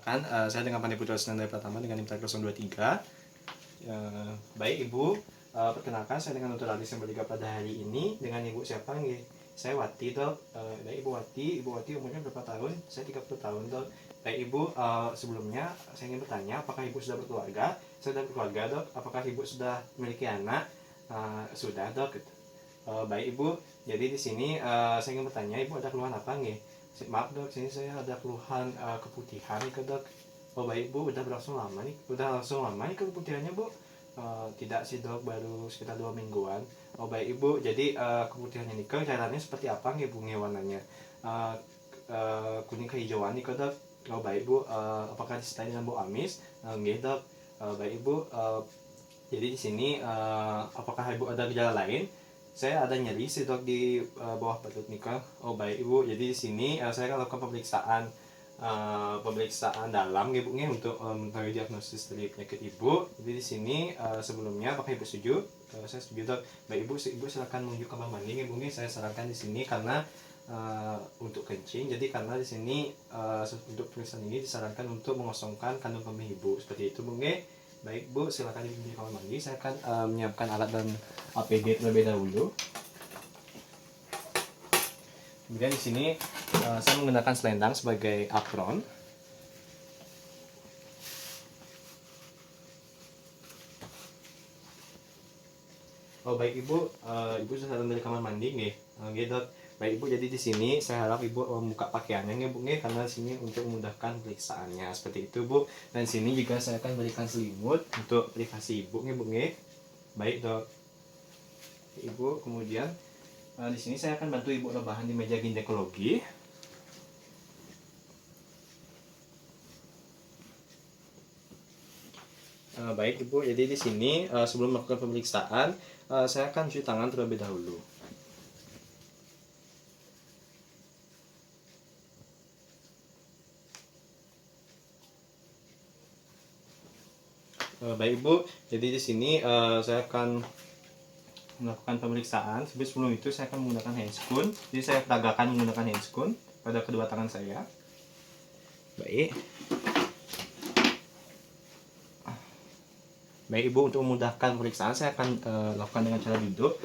Saya dengan Pandai Putra Senandai Pratama dengan NIM 023. Baik Ibu, perkenalkan saya dengan Nuturalis yang bertiga pada hari ini. Dengan Ibu siapa nih? Saya Wati dok. Baik Ibu Wati umurnya berapa tahun? Saya 30 tahun dok. Baik Ibu, sebelumnya saya ingin bertanya, apakah Ibu sudah berkeluarga? Saya sudah berkeluarga dok. Apakah Ibu sudah memiliki anak? Sudah dok. Baik Ibu, jadi di sini saya ingin bertanya, Ibu ada keluhan apa nih? Maaf dok, sini saya ada keluhan keputihan nih dok. Oh baik Bu, udah berlangsung lama nih? Udah langsung lama nih keputihannya Bu? Tidak sih dok, baru sekitar 2 mingguan. Oh baik Ibu, jadi keputihannya nih cairannya seperti apa nih Bu warnanya? Kuning kehijauan nih dok. Oh baik Bu, apakah disertai dengan bau amis? Nggih dok. Baik Ibu, jadi di sini apakah Ibu ada gejala lain? Saya ada nyeri sih dok di bawah perut nika. Oh baik Ibu, jadi di sini saya akan lakukan pemeriksaan dalam Ibu nih untuk mengetahui diagnosis dari penyakit Ibu. Jadi di sini sebelumnya apakah Ibu setuju? Saya setuju dok. Baik Ibu silakan menuju kamar mandi Ibu nih. Saya sarankan di sini karena untuk kencing. Jadi karena di sini untuk pemeriksaan ini disarankan untuk mengosongkan kandung kemih Ibu. Seperti itu Bu nih. Baik Bu, silakan Ibu di kamar mandi. Saya akan menyiapkan alat dan APD terlebih dahulu. Kemudian di sini saya menggunakan selendang sebagai apron. Oh baik Ibu, Ibu sudah datang dari kamar mandi nih, gitu. Baik Ibu, jadi di sini saya harap Ibu membuka pakaiannya nih Bu nih, karena di sini untuk memudahkan periksaannya seperti itu Bu. Dan di sini juga saya akan berikan selimut untuk privasi Ibu nih Bu nih. Baik dok. Ibu, kemudian di sini saya akan bantu Ibu rebahan di meja ginekologi. Baik Ibu, jadi di sini sebelum melakukan pemeriksaan saya akan cuci tangan terlebih dahulu. Baik Ibu, jadi di sini saya akan melakukan pemeriksaan. Sebelum itu saya akan menggunakan handscoon. Jadi saya peragakan menggunakan handscoon pada kedua tangan saya. Baik. Baik Ibu, untuk memudahkan pemeriksaan saya akan lakukan dengan cara duduk.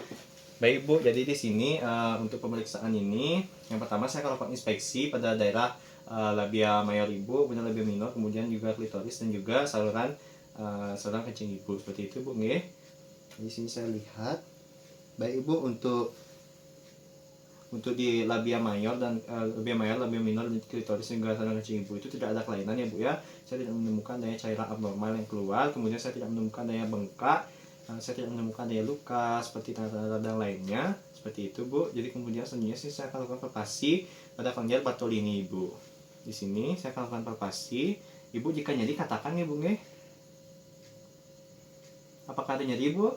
Baik Ibu, jadi di sini untuk pemeriksaan ini yang pertama saya akan lakukan inspeksi pada daerah labia mayor Ibu, kemudian labia minor, kemudian juga klitoris dan juga saluran kencing Ibu. Seperti itu Bu nggih. Di sini saya lihat. Baik Ibu, untuk di labia mayor, labia minor dan klitoris dan juga saluran kencing Ibu itu tidak ada kelainan ya Bu ya. Saya tidak menemukan daya cairan abnormal yang keluar, kemudian saya tidak menemukan daya bengkak, saya tidak menemukan daya luka seperti tanda-tanda radang lainnya. Seperti itu Bu. Jadi kemudian selanjutnya sih saya akan lakukan palpasi pada kelenjar Bartolini Ibu. Di sini saya akan lakukan palpasi. Ibu jika nyeri katakan ya Bu nggih. Apakah ada nyeri Bu?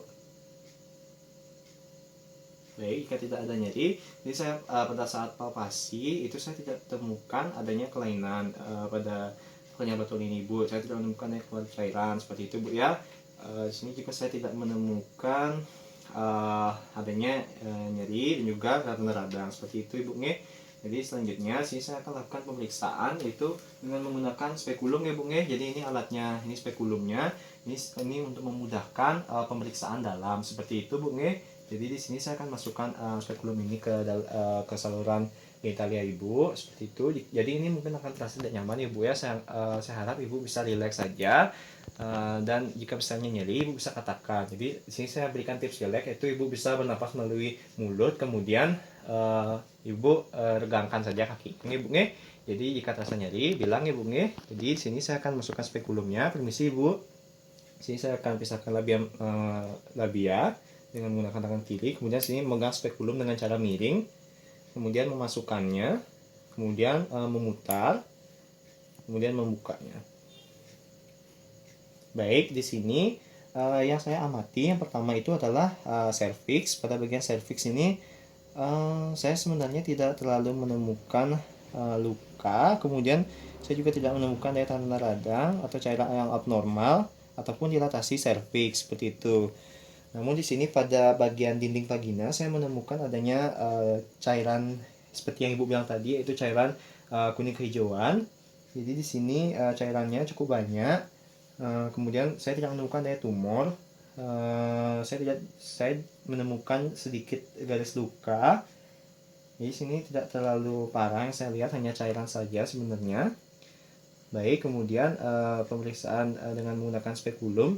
Baik, jika tidak ada nyeri, jadi saya pada saat palpasi itu saya tidak temukan adanya kelainan pada kelenjar Bartolini Ibu. Saya tidak menemukan keluar cairan seperti itu Bu ya. Di sini juga saya tidak menemukan adanya nyeri dan juga tanda radang seperti itu Ibu nge. Jadi selanjutnya sih saya akan lakukan pemeriksaan yaitu dengan menggunakan spekulum ya Bu nge. Jadi ini alatnya, ini spekulumnya. Ini untuk memudahkan pemeriksaan dalam seperti itu Bu nge. Jadi di sini saya akan masukkan spekulum ini ke saluran genitalia Ibu seperti itu. Jadi ini mungkin akan terasa tidak nyaman ya Bu ya. Saya harap Ibu bisa rileks saja. Dan jika misalnya nyeri Ibu bisa katakan. Jadi di sini saya berikan tips jelek yaitu Ibu bisa bernapas melalui mulut, kemudian Ibu regangkan saja kaki Ibu nge. Jadi jika terasa nyeri bilang Ibu nge. Jadi di sini saya akan masukkan spekulumnya. Permisi Ibu. Di sini saya akan pisahkan labia dengan menggunakan tangan kiri, kemudian sini memegang spekulum dengan cara miring, kemudian memasukkannya, kemudian memutar, kemudian membukanya. Baik, di sini yang saya amati yang pertama itu adalah serviks. Pada bagian serviks ini saya sebenarnya tidak terlalu menemukan luka, kemudian saya juga tidak menemukan daya tanda radang atau cairan yang abnormal ataupun dilatasi serviks seperti itu. Namun di sini pada bagian dinding vagina saya menemukan adanya cairan seperti yang Ibu bilang tadi, yaitu cairan kuning kehijauan. Jadi di sini cairannya cukup banyak. Kemudian saya tidak menemukan adanya tumor. Saya menemukan sedikit garis luka. Jadi sini tidak terlalu parah, yang saya lihat hanya cairan saja sebenarnya. Baik, kemudian pemeriksaan dengan menggunakan spekulum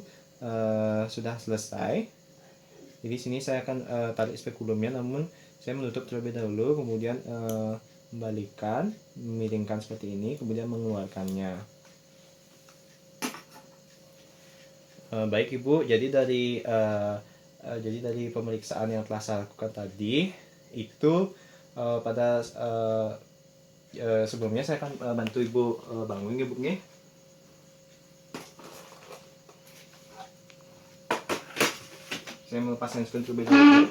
sudah selesai. Jadi sini saya akan tarik spekulumnya, namun saya menutup terlebih dahulu, kemudian membalikkan, memiringkan seperti ini, kemudian mengeluarkannya. Baik Ibu, jadi dari pemeriksaan yang telah saya lakukan tadi itu pada sebelumnya saya akan bantu Ibu bangun Ibu nih. Saya melepas handphone terlebih dahulu.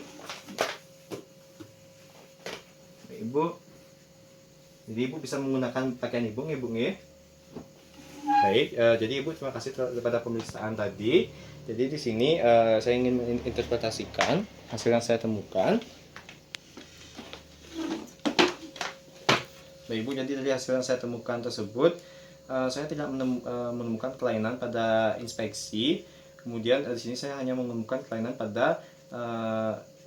Ibu, jadi Ibu bisa menggunakan pakaian Ibu nih. Baik, jadi Ibu terima kasih kepada pemeriksaan tadi. Jadi di sini saya ingin menginterpretasikan hasil yang saya temukan. Baik Ibu, jadi dari hasil yang saya temukan tersebut, saya tidak menemukan kelainan pada inspeksi. Kemudian di sini saya hanya menemukan kelainan pada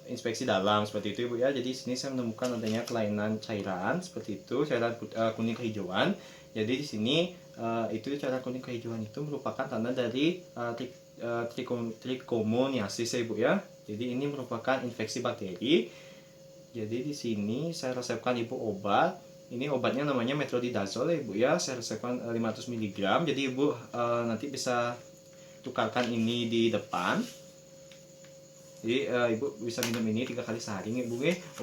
inspeksi dalam seperti itu Ibu ya. Jadi di sini saya menemukan adanya kelainan cairan seperti itu, cairan kuning kehijauan. Jadi di sini itu cairan kuning kehijauan itu merupakan tanda dari trichomoniasis ya Ibu ya. Jadi ini merupakan infeksi bakteri. Jadi di sini saya resepkan Ibu obat. Ini obatnya namanya metronidazole ya Ibu ya. Saya resepkan 500 mg. Jadi Ibu nanti bisa tukarkan ini di depan. Jadi Ibu bisa minum ini 3 kali sehari nih Ibu.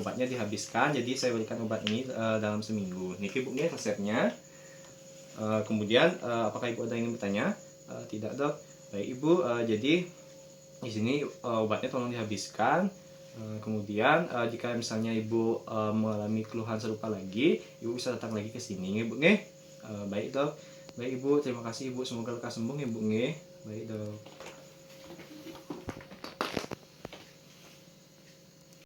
Obatnya dihabiskan. Jadi saya berikan obat ini dalam seminggu. Ini Ibu resepnya. Kemudian apakah Ibu ada yang ingin bertanya? Tidak Dok. Baik Ibu, jadi di sini obatnya tolong dihabiskan. Kemudian jika misalnya Ibu mengalami keluhan serupa lagi, Ibu bisa datang lagi ke sini Ibu nggih. Baik Dok. Baik Ibu, terima kasih Ibu, semoga lekas sembuh Ibu nggih. Baik Dok.